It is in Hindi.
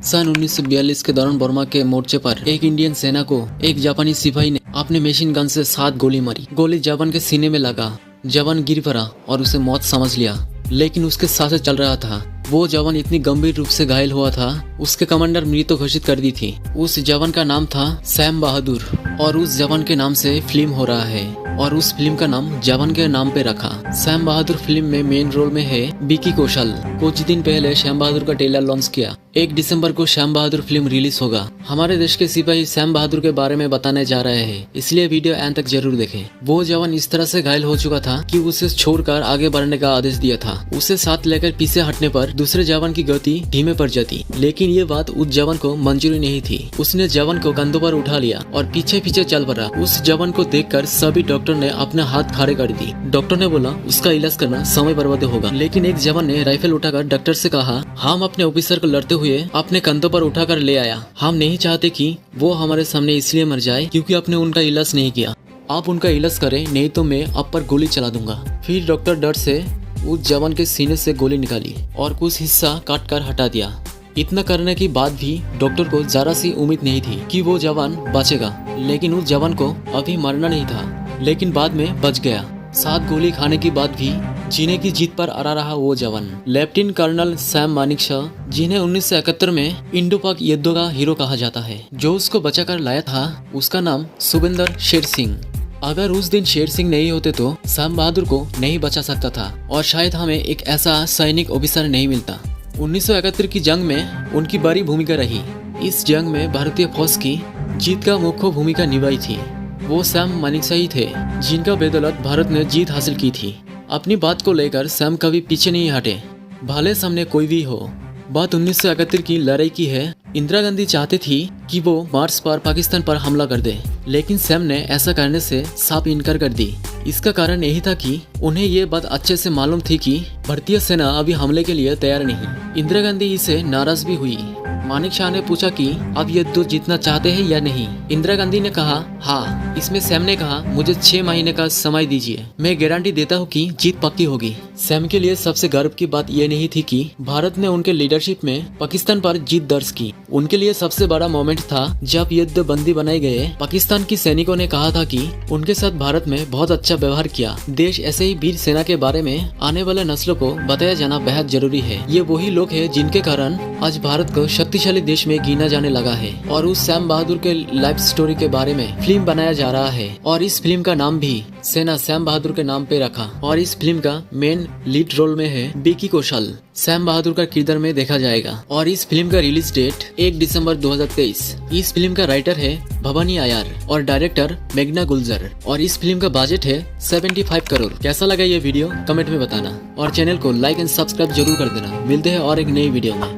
सन 1942 के दौरान बर्मा के मोर्चे पर एक इंडियन सेना को एक जापानी सिपाही ने अपने मशीन गन से 7 गोली मारी। गोली जवान के सीने में लगा। जवान गिर पड़ा और उसे मौत समझ लिया, लेकिन उसके सांसें चल रहा था। वो जवान इतनी गंभीर रूप से घायल हुआ था, उसके कमांडर मृत घोषित कर दी थी। उस जवान का नाम था सैम बहादुर और उस जवान के नाम से फिल्म हो रहा है और उस फिल्म का नाम जवान के नाम पे रखा। सैम बहादुर फिल्म में मेन रोल में है विकी कौशल। कुछ दिन पहले श्याम बहादुर का ट्रेलर लॉन्च किया। 1 दिसंबर को श्याम बहादुर फिल्म रिलीज होगा। हमारे देश के सिपाही श्याम बहादुर के बारे में बताने जा रहे हैं, इसलिए वीडियो एंड तक जरूर देखें। वो जवान इस तरह से घायल हो चुका था कि उसे छोड़कर आगे बढ़ने का आदेश दिया था। उसे साथ लेकर पीछे हटने पर दूसरे जवान की गति धीमे पड़ जाती, लेकिन ये बात उस जवान को मंजूरी नहीं थी। उसने जवान को कंधों पर उठा लिया और पीछे पीछे चल पड़ा। उस जवान को देखकर सभी डॉक्टर ने अपने हाथ खड़े कर दी। डॉक्टर ने बोला उसका इलाज करना समय बर्बाद होगा, लेकिन एक जवान ने राइफल उठाकर डॉक्टर से कहा, हम अपने ऑफिसर को लड़ते हुए अपने कंधों पर उठाकर ले आया। हम नहीं चाहते कि वो हमारे सामने इसलिए मर जाए क्योंकि आपने उनका इलाज नहीं किया। आप उनका इलाज करें, नहीं तो मैं आप पर गोली चला दूंगा। फिर डॉक्टर डर से उस जवान के सीने से गोली निकाली और कुछ हिस्सा काट कर हटा दिया। इतना करने के बाद भी डॉक्टर को जरा सी उम्मीद नहीं थी कि वो जवान बचेगा, लेकिन उस जवान को अभी मरना नहीं था, लेकिन बाद में बच गया। 7 गोली खाने के बाद भी जीने की जीत पर अड़ा रहा वो जवान लेफ्टिनेंट कर्नल सैम मानेकशॉ, जिन्हें 1971 में इंडो पाक युद्ध का हीरो कहा जाता है। जो उसको बचाकर लाया था उसका नाम सुबेंदर शेर सिंह। अगर उस दिन शेर सिंह नहीं होते तो सैम बहादुर को नहीं बचा सकता था और शायद हमें एक ऐसा सैनिक ऑफिसर नहीं मिलता। 1971 की जंग में उनकी बड़ी भूमिका रही। इस जंग में भारतीय फौज की जीत का मुख्य भूमिका निभाई थी। वो सैम मानेकशॉ ही थे जिनका बदौलत भारत ने जीत हासिल की थी। अपनी बात को लेकर सैम कभी पीछे नहीं हटे, भले सामने कोई भी हो। बात 1971 की लड़ाई की है। इंदिरा गांधी चाहती थी कि वो मार्च पर पाकिस्तान पर हमला कर दे, लेकिन सैम ने ऐसा करने से साफ इनकार कर दी। इसका कारण यही था कि उन्हें ये बात अच्छे से मालूम थी कि भारतीय सेना अभी हमले के लिए तैयार नहीं। इंदिरा गांधी इससे नाराज भी हुई। मानेकशॉ ने पूछा कि आप युद्ध जीतना चाहते हैं या नहीं। इंदिरा गांधी ने कहा हाँ। इसमें सैम ने कहा मुझे 6 महीने का समय दीजिए, मैं गारंटी देता हूँ कि जीत पक्की होगी। सैम के लिए सबसे गर्व की बात यह नहीं थी कि भारत ने उनके लीडरशिप में पाकिस्तान पर जीत दर्ज की। उनके लिए सबसे बड़ा मोमेंट था जब युद्ध बंदी बनाए गए पाकिस्तान की सैनिकों ने कहा था कि उनके साथ भारत में बहुत अच्छा व्यवहार किया। देश ऐसे ही वीर सेना के बारे में आने वाले नस्लों को बताया जाना बेहद जरूरी है। ये वही लोग हैं जिनके कारण आज भारत को शक्तिशाली देश में गिना जाने लगा है। और उस सैम बहादुर के लाइफ स्टोरी के बारे में फिल्म बनाया जा रहा है और इस फिल्म का नाम भी सेना सैम बहादुर के नाम पे रखा। और इस फिल्म का मेन लीड रोल में है विकी कौशल। सैम बहादुर का किरदार में देखा जाएगा। और इस फिल्म का रिलीज डेट 1 दिसंबर 2023। इस फिल्म का राइटर है भवानी आयर और डायरेक्टर मेघना गुलजार। और इस फिल्म का बजट है 75 करोड़। कैसा लगा ये वीडियो कमेंट में बताना और चैनल को लाइक एंड सब्सक्राइब जरूर कर देना। मिलते हैं और एक नई वीडियो में।